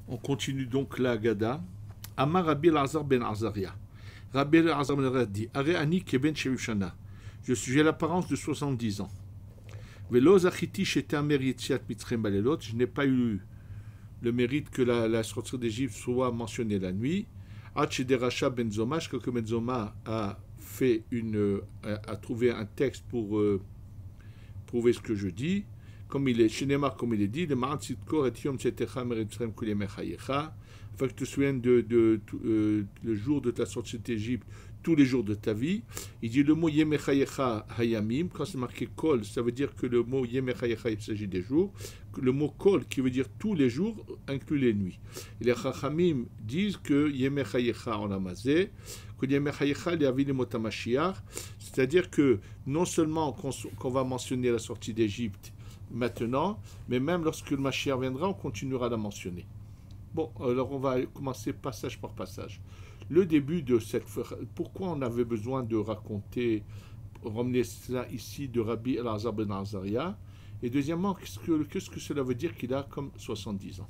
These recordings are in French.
On continue donc la Haggadah. Amar Rabbi Elazar ben Azaria. Rabbi Elazar ben Azaria dit Are ani keben shana. J'ai l'apparence de 70 ans. Velo zachiti she'tamer yetziat mitzrayim balelot. Je n'ai pas eu le mérite que la sortie d'Égypte soit mentionnée la nuit. Ad shederasha ben Zoma, que Ben Zoma a trouvé un texte pour prouver ce que je dis. Comme il est, Shinemar, comme il est dit, le afin que tu te souviennes le jour de ta sortie d'Égypte, tous les jours de ta vie. Il dit le mot Yemechayecha Hayamim, quand c'est marqué Kol, ça veut dire que le mot Yemechayecha, il s'agit des jours. Le mot Kol, qui veut dire tous les jours, inclut les nuits. Et les Chachamim disent que Yemechayecha en amazé, que Yemechayecha liavili motamashiach, c'est-à-dire que non seulement qu'on va mentionner la sortie d'Égypte maintenant, mais même lorsque le Mashiach viendra, on continuera à la mentionner. Bon, alors on va commencer passage par passage. Le début de cette... Pourquoi on avait besoin de ramener ça ici de Rabbi Elazar ben Azaria? Et deuxièmement, qu'est-ce que cela veut dire qu'il a comme 70 ans?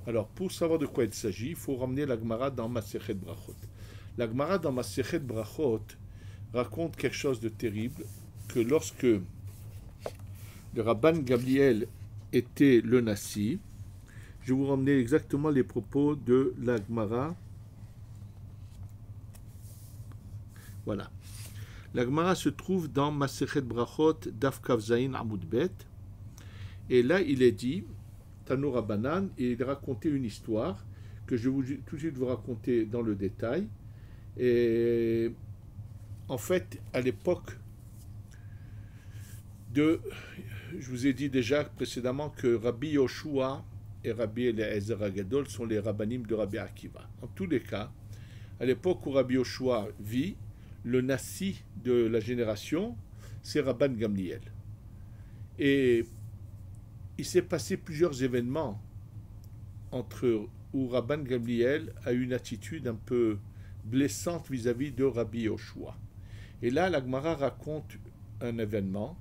Alors, pour savoir de quoi il s'agit, il faut ramener la Gemara dans Masechet Brachot. La Gemara dans Masechet Brachot raconte quelque chose de terrible, que lorsque le Rabban Gamliel était le Nassi, je vais vous ramener exactement les propos de la Gemara. Voilà. La Gemara se trouve dans Masechet Brachot, Daf Kav Zayin Amud Bet. Et là, il est dit, Tanu Rabbanan, et il racontait une histoire que je vais tout de suite vous raconter dans le détail. Et en fait, à l'époque je vous ai dit déjà précédemment que Rabbi Yoshua et Rabbi Eliezer Agadol sont les rabbanim de Rabbi Akiva. En tous les cas, à l'époque où Rabbi Yoshua vit, le Nassi de la génération, c'est Rabban Gamliel. Et il s'est passé plusieurs événements où Rabban Gamliel a eu une attitude un peu blessante vis-à-vis de Rabbi Yoshua. Et là, la Gemara raconte un événement.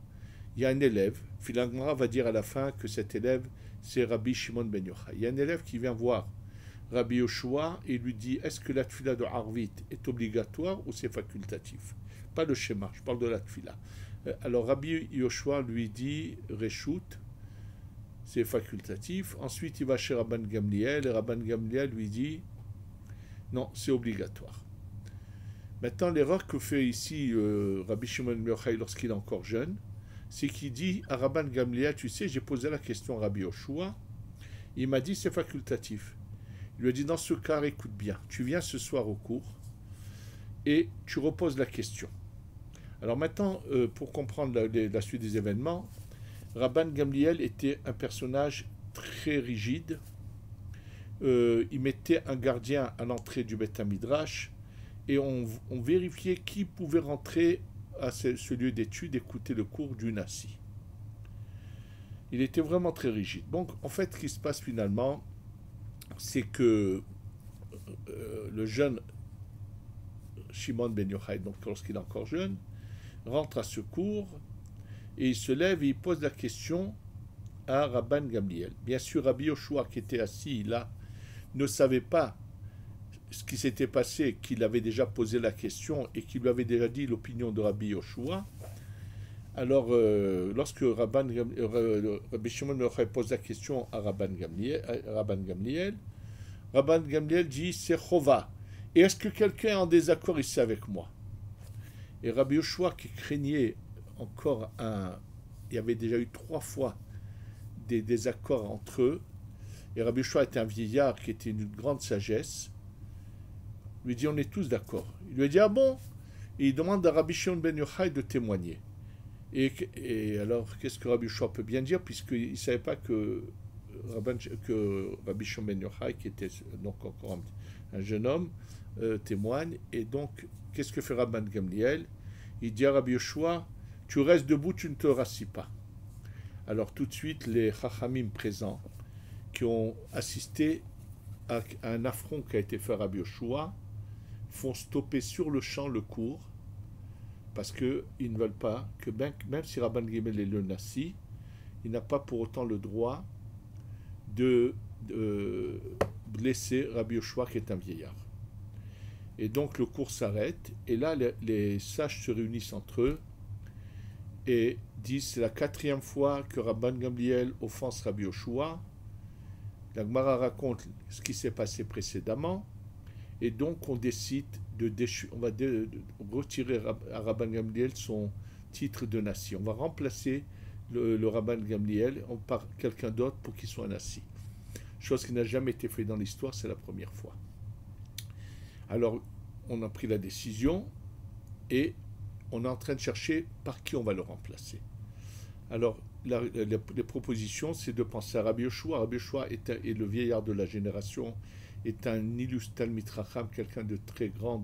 Il y a un élève, puis la Gemara va dire à la fin que cet élève, c'est Rabbi Shimon ben Yochai. Il y a un élève qui vient voir Rabbi Yoshua et lui dit, est-ce que la tfila de Harvit est obligatoire ou c'est facultatif? Pas le schéma, je parle de la tfila. Alors Rabbi Yoshua lui dit, Reshut, c'est facultatif. Ensuite, il va chez Rabban Gamliel et Rabban Gamliel lui dit, non, c'est obligatoire. Maintenant, l'erreur que fait ici Rabbi Shimon ben Yochai lorsqu'il est encore jeune, c'est qu'il dit à Rabban Gamliel, tu sais, j'ai posé la question à Rabbi Yoshua, il m'a dit c'est facultatif. Il lui a dit, dans ce cas, écoute bien, tu viens ce soir au cours et tu reposes la question. Alors maintenant, pour comprendre la suite des événements, Rabban Gamliel était un personnage très rigide. Il mettait un gardien à l'entrée du Beth Midrash et on vérifiait qui pouvait rentrer à ce lieu d'étude, écouter le cours du Nassi. Il était vraiment très rigide. Donc, en fait, ce qui se passe finalement, c'est que le jeune Shimon ben Yochai, donc lorsqu'il est encore jeune, rentre à ce cours et il se lève et il pose la question à Rabban Gamliel. Bien sûr, Rabbi Yoshua, qui était assis là, ne savait pas ce qui s'était passé, qu'il avait déjà posé la question et qu'il lui avait déjà dit l'opinion de Rabbi Yoshua. Alors, lorsque Rabbi Shimon pose la question à Rabban Gamliel, Rabban Gamliel dit c'est chova. Et est-ce que quelqu'un est en désaccord ici avec moi? Et Rabbi Yoshua, qui craignait encore il y avait déjà eu 3 fois des désaccords entre eux, et Rabbi Yoshua était un vieillard qui était d'une grande sagesse, lui dit on est tous d'accord. Il lui a dit ah bon? Et il demande à Rabbi Shimon ben Yochai de témoigner. Et alors qu'est-ce que Rabbi Yoshua peut bien dire, puisqu'il ne savait pas que Rabbi Shimon ben Yochai, qui était donc encore un jeune homme, témoigne. Et donc qu'est-ce que fait Rabban Gamliel? Il dit à Rabbi Yoshua, tu restes debout, tu ne te rassis pas. Alors tout de suite les Chachamim présents qui ont assisté à un affront qui a été fait à Rabbi Yoshua font stopper sur le champ le cours, parce qu'ils ne veulent pas que, même si Rabban Gamliel est le Nassi, il n'a pas pour autant le droit de blesser Rabbi Yoshua qui est un vieillard. Et donc le cours s'arrête, et là les sages se réunissent entre eux et disent c'est la 4e fois que Rabban Gamliel offense Rabbi Yoshua. La Gemara raconte ce qui s'est passé précédemment, et donc on décide on va retirer à Rabban Gamliel son titre de Nassi. On va remplacer le Rabban Gamliel par quelqu'un d'autre pour qu'il soit un Nassi. Chose qui n'a jamais été faite dans l'histoire, c'est la première fois. Alors, on a pris la décision et on est en train de chercher par qui on va le remplacer. Alors, les propositions, c'est de penser à Rabbi Yoshua. Rabbi Yoshua est le vieillard de la génération, est un illustre Talmid Chacham, quelqu'un de très grand.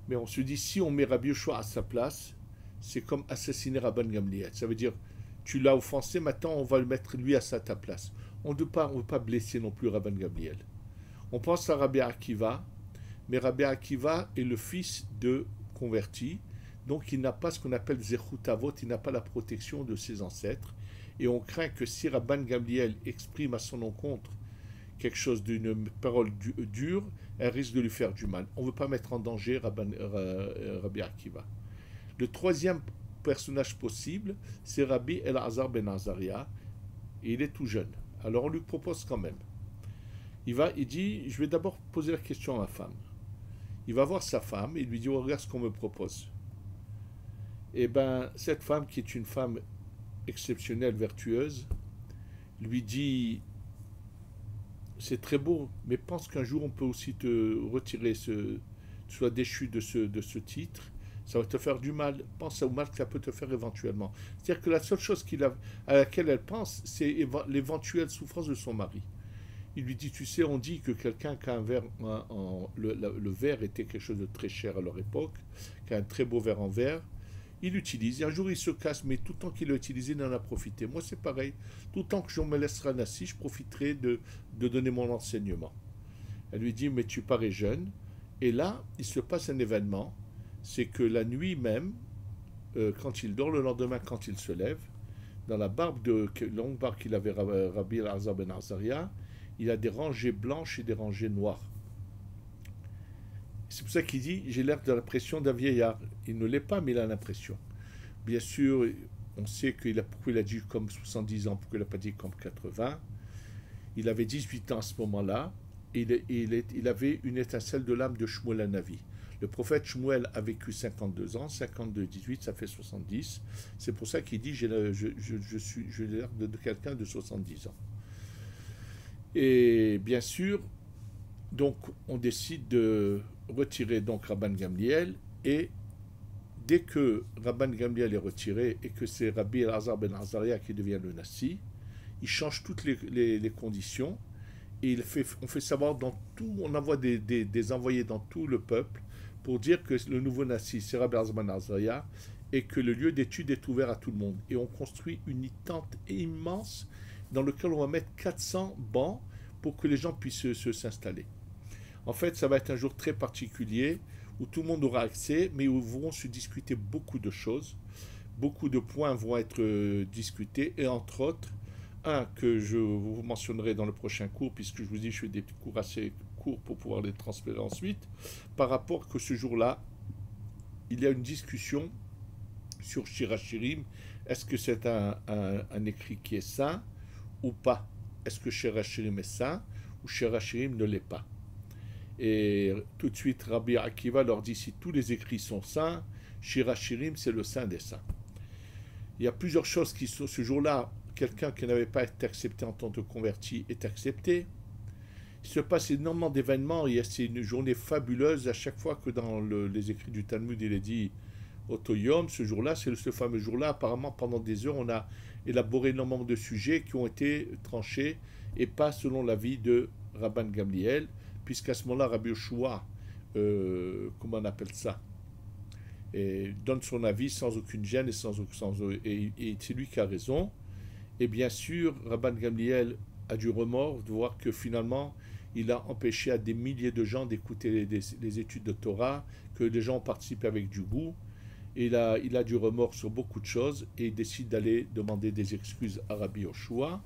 Mais on se dit, si on met Rabbi Yoshua à sa place, c'est comme assassiner Rabban Gamliel. Ça veut dire, tu l'as offensé, maintenant on va le mettre lui à ta place. On ne veut pas blesser non plus Rabban Gamliel. On pense à Rabbi Akiva, mais Rabbi Akiva est le fils de converti, donc il n'a pas ce qu'on appelle Zechut Avot, il n'a pas la protection de ses ancêtres, et on craint que si Rabban Gamliel exprime à son encontre quelque chose d'une parole dure, elle risque de lui faire du mal. On ne veut pas mettre en danger Rabbi Akiva. Le 3e personnage possible, c'est Rabbi Elazar ben Azaria, et il est tout jeune. Alors on lui propose quand même. Il dit, je vais d'abord poser la question à ma femme. Il va voir sa femme et il lui dit, oh, regarde ce qu'on me propose. Et bien, cette femme, qui est une femme exceptionnelle, vertueuse, lui dit, c'est très beau, mais pense qu'un jour on peut aussi te retirer, tu sois déchu de ce titre, ça va te faire du mal. Pense au mal que ça peut te faire éventuellement. C'est-à-dire que la seule chose à laquelle elle pense, c'est l'éventuelle souffrance de son mari. Il lui dit, tu sais, on dit que quelqu'un qui a un verre, le verre était quelque chose de très cher à leur époque, qui a un très beau verre en verre, il l'utilise, et un jour il se casse, mais tout le temps qu'il l'a utilisé, il en a profité. Moi c'est pareil, tout le temps que je me laisserai Nassi, je profiterai de donner mon enseignement. Elle lui dit, mais tu parais jeune, et là, il se passe un événement, c'est que la nuit même, quand il dort, le lendemain, quand il se lève, dans la longue barbe qu'il avait Rabbi Elazar ben Azaria, il a des rangées blanches et des rangées noires. C'est pour ça qu'il dit, j'ai l'air de l'impression d'un vieillard. Il ne l'est pas, mais il a l'impression. Bien sûr, on sait pourquoi il a dit comme 70 ans, pourquoi il n'a pas dit comme 80. Il avait 18 ans à ce moment-là, et il avait une étincelle de l'âme de Shmuel Hanavi. Le prophète Shmuel a vécu 52 ans, 52, 18, ça fait 70. C'est pour ça qu'il dit, j'ai l'air de quelqu'un de 70 ans. Et bien sûr, donc on décide de retirer donc Rabban Gamliel, et dès que Rabban Gamliel est retiré et que c'est Rabbi Elazar ben Azaria qui devient le Nassi, il change toutes les conditions, et on fait savoir dans tout, on envoie des envoyés dans tout le peuple pour dire que le nouveau Nassi c'est Rabbi Elazar ben Azaria, et que le lieu d'étude est ouvert à tout le monde. Et on construit une tente immense dans laquelle on va mettre 400 bancs pour que les gens puissent s'installer. En fait, ça va être un jour très particulier où tout le monde aura accès, mais où vont se discuter beaucoup de choses. Beaucoup de points vont être discutés, et entre autres, un que je vous mentionnerai dans le prochain cours, puisque je vous dis je fais des cours assez courts pour pouvoir les transférer ensuite, par rapport que ce jour-là, il y a une discussion sur Shirachirim. Est-ce que c'est un écrit qui est saint ou pas? Est-ce que Shirachirim est saint ou Shirachirim ne l'est pas? Et tout de suite, Rabbi Akiva leur dit, si tous les écrits sont saints, Shirachirim, c'est le saint des saints. Il y a plusieurs choses qui sont, ce jour-là, quelqu'un qui n'avait pas été accepté en tant que converti est accepté. Il se passe énormément d'événements, c'est une journée fabuleuse à chaque fois que dans les écrits du Talmud, il est dit Otoyom, ce jour-là, c'est ce fameux jour-là. Apparemment, pendant des heures, on a élaboré énormément de sujets qui ont été tranchés, et pas selon l'avis de Rabban Gamliel, puisqu'à ce moment-là, Rabbi Yoshua, comment on appelle ça, et donne son avis sans aucune gêne, et c'est lui qui a raison. Et bien sûr, Rabban Gamliel a du remords de voir que finalement, il a empêché à des milliers de gens d'écouter les études de Torah, que les gens ont participé avec du goût. Et il a du remords sur beaucoup de choses, et il décide d'aller demander des excuses à Rabbi Yoshua.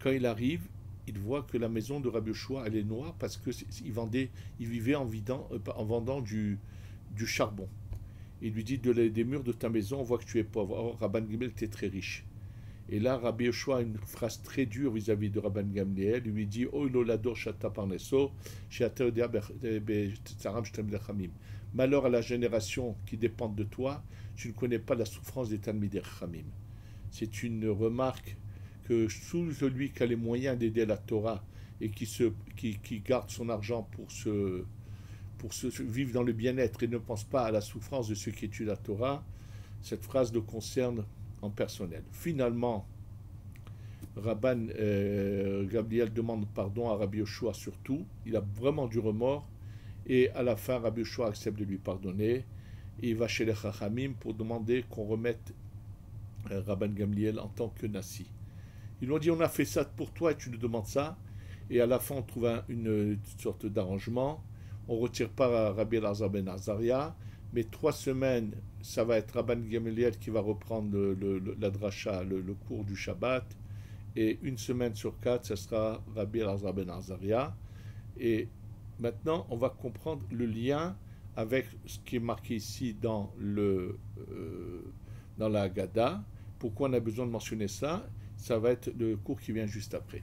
Quand il arrive, il voit que la maison de Rabbi Yoshua, elle est noire parce qu'il vivait en vendant du charbon. Il lui dit, des murs de ta maison, on voit que tu es pauvre. Or, Rabban Gamliel était très riche. Et là, Rabbi Yoshua a une phrase très dure vis-à-vis de Rabban Gamliel. Il lui dit, oh l'olador shata parneso, malheur à la génération qui dépend de toi, tu ne connais pas la souffrance des Talmidei Chachamim. C'est une remarque que sous celui qui a les moyens d'aider la Torah et qui garde son argent pour vivre dans le bien-être et ne pense pas à la souffrance de ceux qui étudient la Torah, cette phrase le concerne en personnel. Finalement, Rabban Gamliel demande pardon à Rabbi Yoshua surtout. Il a vraiment du remords. Et à la fin, Rabbi Yoshua accepte de lui pardonner. Et il va chez les Chachamim pour demander qu'on remette Rabban Gamliel en tant que Nassi. Ils lui ont dit, on a fait ça pour toi et tu nous demandes ça. Et à la fin, on trouve une sorte d'arrangement. On ne retire pas Rabbi Elazar ben Azaria, mais 3 semaines, ça va être Rabban Gamliel qui va reprendre la dracha, le cours du Shabbat, et 1 semaine sur 4, ça sera Rabbi Elazar ben Azaria. Et maintenant, on va comprendre le lien avec ce qui est marqué ici dans la Haggadah. Pourquoi on a besoin de mentionner ça? Ça va être le cours qui vient juste après.